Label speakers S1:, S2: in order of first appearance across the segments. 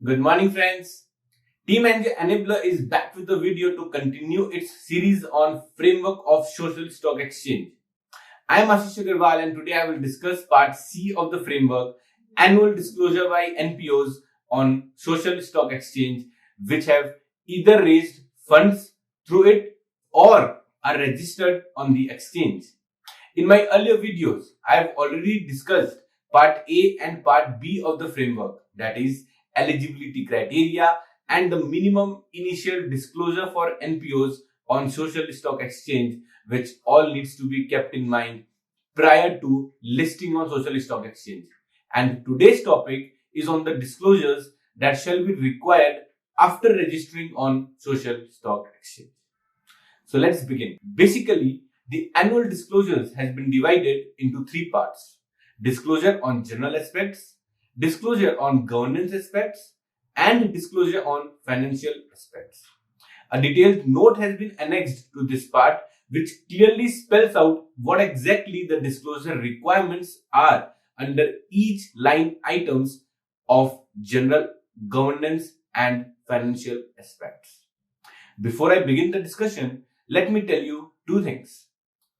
S1: Good morning, friends. Team NGOenabler is back with a video to continue its series on framework of social stock exchange. I am Ashish Agarwal and today I will discuss part C of the framework, annual disclosure by NPOs on social stock exchange, which have either raised funds through it or are registered on the exchange. In my earlier videos, I have already discussed part A and part B of the framework, that is eligibility criteria and the minimum initial disclosure for NPOs on social stock exchange, which all needs to be kept in mind prior to listing on social stock exchange. And today's topic is on the disclosures that shall be required after registering on social stock exchange. So let's begin. Basically, the annual disclosures has been divided into three parts: disclosure on general aspects, disclosure on governance aspects, and disclosure on financial aspects. A detailed note has been annexed to this part, which clearly spells out what exactly the disclosure requirements are under each line items of general, governance, and financial aspects. Before I begin the discussion, let me tell you two things.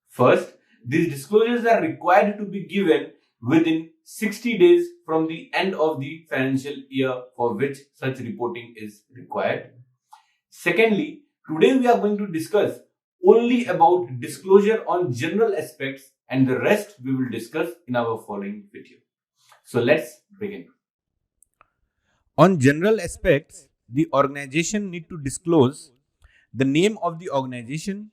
S1: First, these disclosures are required to be given within 60 days from the end of the financial year for which such reporting is required. Secondly, today we are going to discuss only about disclosure on general aspects, and the rest we will discuss in our following video. So let's begin.
S2: On general aspects, the organization need to disclose the name of the organization,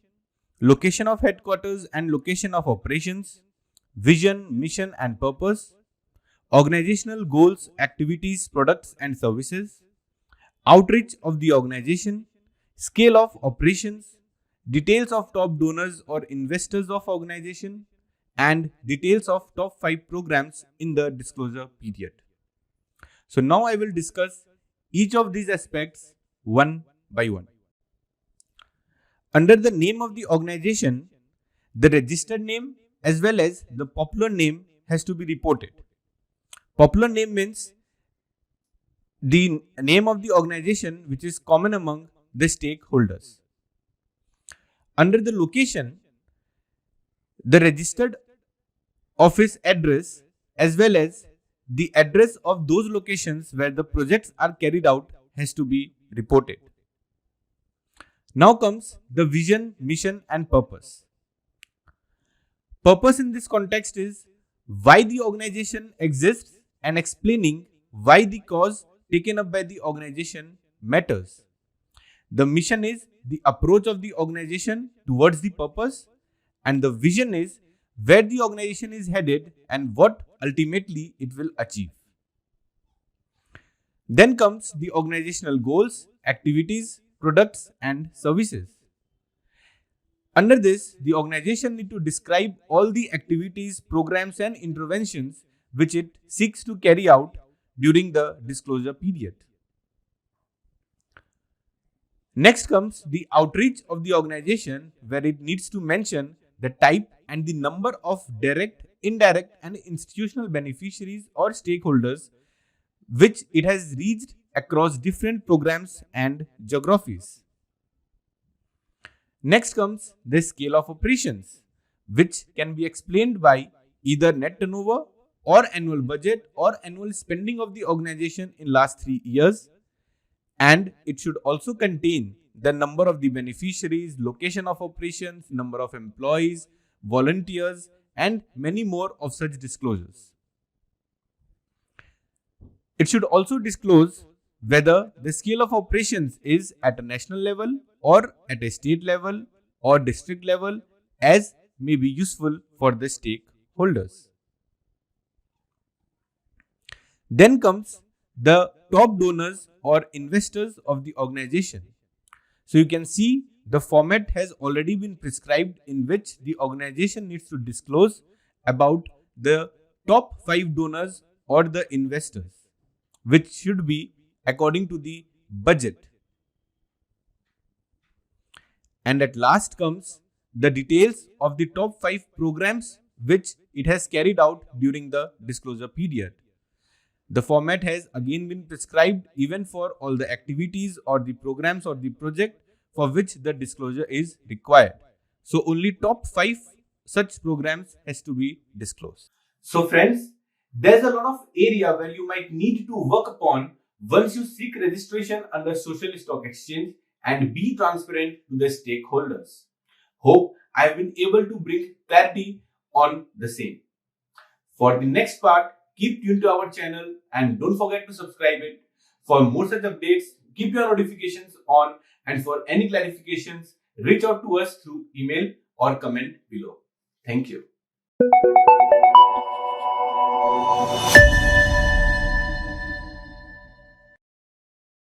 S2: location of headquarters and location of operations, vision, mission and purpose, organizational goals, activities, products and services, outreach of the organization, scale of operations, details of top donors or investors of organization, and details of top 5 programs in the disclosure period. So now I will discuss each of these aspects one by one. Under the name of the organization, the registered name as well as the popular name has to be reported. Popular name means the name of the organization which is common among the stakeholders. Under the location, the registered office address as well as the address of those locations where the projects are carried out has to be reported. Now comes the vision, mission and purpose. Purpose in this context is why the organization exists and explaining why the cause taken up by the organization matters. The mission is the approach of the organization towards the purpose, and the vision is where the organization is headed and what ultimately it will achieve. Then comes the organizational goals, activities, products and services. Under this, the organization need to describe all the activities, programs and interventions which it seeks to carry out during the disclosure period. Next comes the outreach of the organization, where it needs to mention the type and the number of direct, indirect and institutional beneficiaries or stakeholders which it has reached across different programs and geographies. Next comes the scale of operations, which can be explained by either net turnover or annual budget or annual spending of the organization in last 3 years, and it should also contain the number of the beneficiaries, location of operations, number of employees, volunteers and many more of such disclosures. It should also disclose whether the scale of operations is at a national level or at a state level or district level, as may be useful for the stakeholders. Then comes the top donors or investors of the organization. So you can see the format has already been prescribed in which the organization needs to disclose about the top 5 donors or the investors, which should be according to the budget. And at last comes the details of the top 5 programs which it has carried out during the disclosure period. The format has again been prescribed even for all the activities or the programs or the project for which the disclosure is required. So only top 5 such programs has to be disclosed.
S1: So friends, there's a lot of area where you might need to work upon once you seek registration under Social Stock Exchange and be transparent to the stakeholders. Hope I've been able to bring clarity on the same. For the next part, keep tuned to our channel and don't forget to subscribe it. For more such updates, keep your notifications on, and for any clarifications, reach out to us through email or comment below. Thank you.